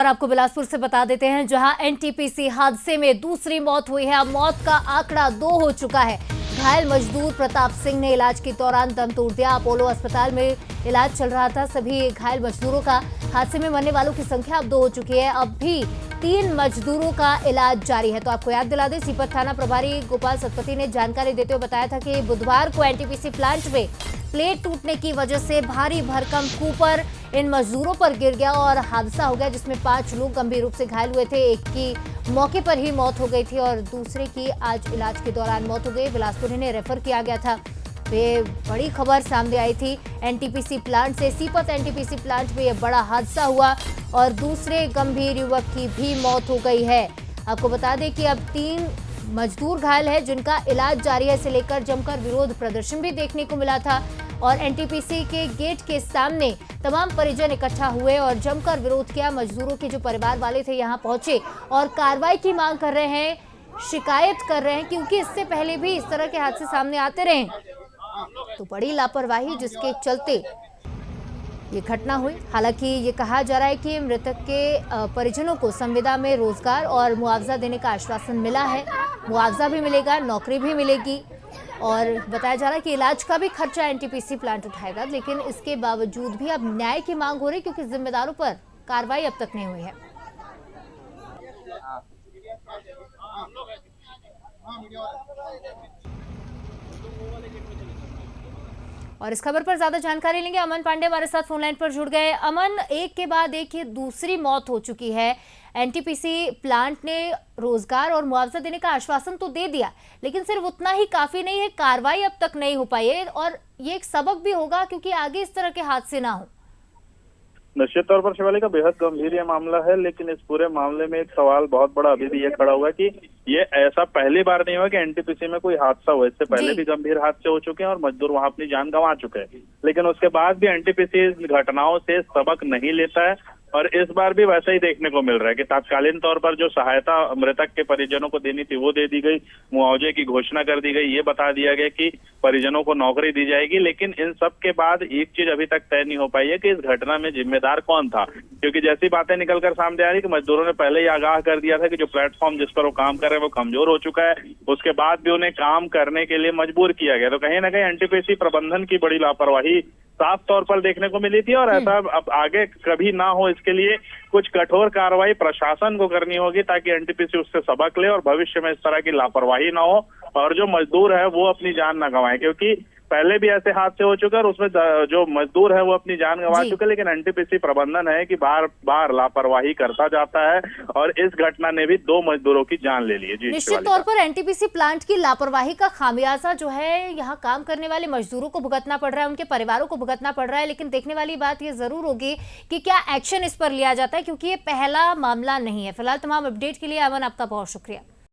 और आपको बिलासपुर से बता देते हैं, जहां एनटीपीसी हादसे में दूसरी मौत हुई है। अब मौत का आंकड़ा 2 हो चुका है। घायल मजदूर प्रताप सिंह ने इलाज के दौरान दम तोड़ दिया। अपोलो अस्पताल में इलाज चल रहा था। सभी घायल मजदूरों का हादसे में मरने वालों की संख्या अब 2 हो चुकी है। अब भी 3 मजदूरों का इलाज जारी है। तो आपको याद दिला दें, सीपत थाना प्रभारी गोपाल सतपथी ने जानकारी देते हुए बताया था कि बुधवार को एनटीपीसी प्लांट में प्लेट टूटने की वजह से भारी भरकम कूपर इन मजदूरों पर गिर गया और हादसा हो गया, जिसमें 5 लोग गंभीर रूप से घायल हुए थे। एक की मौके पर ही मौत हो गई थी और दूसरे की आज इलाज के दौरान मौत हो गई। बिलासपुर इन्हें रेफर किया गया था। ये बड़ी खबर सामने आई थी एनटीपीसी प्लांट से। सीपत एनटीपीसी प्लांट में यह बड़ा हादसा हुआ और दूसरे गंभीर युवक की भी मौत हो गई है। आपको बता दें कि अब 3 मजदूर घायल है, जिनका इलाज जारी है। इसे लेकर जमकर विरोध प्रदर्शन भी देखने को मिला था और एनटीपीसी के गेट के सामने तमाम परिजन इकट्ठा हुए और जमकर विरोध किया। मजदूरों के जो परिवार वाले थे यहां पहुंचे और कार्रवाई की मांग कर रहे हैं, शिकायत कर रहे हैं, क्योंकि इससे पहले भी इस तरह के हादसे सामने आते रहे। तो बड़ी लापरवाही जिसके चलते ये घटना हुई। हालांकि ये कहा जा रहा है कि मृतक के परिजनों को संविदा में रोजगार और मुआवजा देने का आश्वासन मिला है। मुआवजा भी मिलेगा, नौकरी भी मिलेगी और बताया जा रहा है कि इलाज का भी खर्चा एनटीपीसी प्लांट उठाएगा। लेकिन इसके बावजूद भी अब न्याय की मांग हो रही, क्योंकि जिम्मेदारों पर कार्रवाई अब तक नहीं हुई है। और इस खबर पर ज्यादा जानकारी लेंगे। अमन पांडे हमारे साथ फोन लाइन पर जुड़ गए। अमन, एक के बाद एक ये दूसरी मौत हो चुकी है। एनटीपीसी प्लांट ने रोजगार और मुआवजा देने का आश्वासन तो दे दिया, लेकिन सिर्फ उतना ही काफी नहीं है। कार्रवाई अब तक नहीं हो पाई है और ये एक सबक भी होगा, क्योंकि आगे इस तरह के हादसे ना हो। निश्चित तौर पर शिवालिका, बेहद गंभीर ये मामला है, लेकिन इस पूरे मामले में एक सवाल बहुत बड़ा अभी भी ये खड़ा हुआ है कि ये ऐसा पहली बार नहीं हुआ कि एनटीपीसी में कोई हादसा हुआ। इससे पहले भी गंभीर हादसे हो चुके हैं और मजदूर वहां अपनी जान गंवा चुके हैं, लेकिन उसके बाद भी एनटीपीसी इस घटनाओं से सबक नहीं लेता है। और इस बार भी वैसा ही देखने को मिल रहा है कि तात्कालीन तौर पर जो सहायता मृतक के परिजनों को देनी थी वो दे दी गई, मुआवजे की घोषणा कर दी गई, ये बता दिया गया कि परिजनों को नौकरी दी जाएगी। लेकिन इन सब के बाद एक चीज अभी तक तय नहीं हो पाई है कि इस घटना में जिम्मेदार कौन था, क्योंकि जैसी बातें निकलकर सामने आ रही कि मजदूरों ने पहले ही आगाह कर दिया था कि जो प्लेटफॉर्म जिस पर वो काम कर रहे हैं वो कमजोर हो चुका है। उसके बाद भी उन्हें काम करने के लिए मजबूर किया गया। तो कहीं ना कहीं एनटीपीसी प्रबंधन की बड़ी लापरवाही साफ तौर पर देखने को मिली थी और ऐसा अब आगे कभी ना हो, इसके लिए कुछ कठोर कार्रवाई प्रशासन को करनी होगी, ताकि एनटीपीसी उससे सबक ले और भविष्य में इस तरह की लापरवाही ना हो और जो मजदूर है वो अपनी जान ना गंवाए। क्योंकि पहले भी ऐसे हादसे हो चुके हैं और उसमें जो मजदूर है वो अपनी जान गंवा चुके हैं, लेकिन एनटीपीसी प्रबंधन है कि बार बार लापरवाही करता जाता है और इस घटना ने भी 2 मजदूरों की जान ले ली है। जी, निश्चित तौर पर एनटीपीसी प्लांट की लापरवाही का खामियाजा जो है यहाँ काम करने वाले मजदूरों को भुगतना पड़ रहा है, उनके परिवारों को भुगतना पड़ रहा है। लेकिन देखने वाली बात ये जरूर होगी कि क्या एक्शन इस पर लिया जाता है, क्योंकि ये पहला मामला नहीं है। फिलहाल तमाम अपडेट के लिए अमन आपका बहुत शुक्रिया।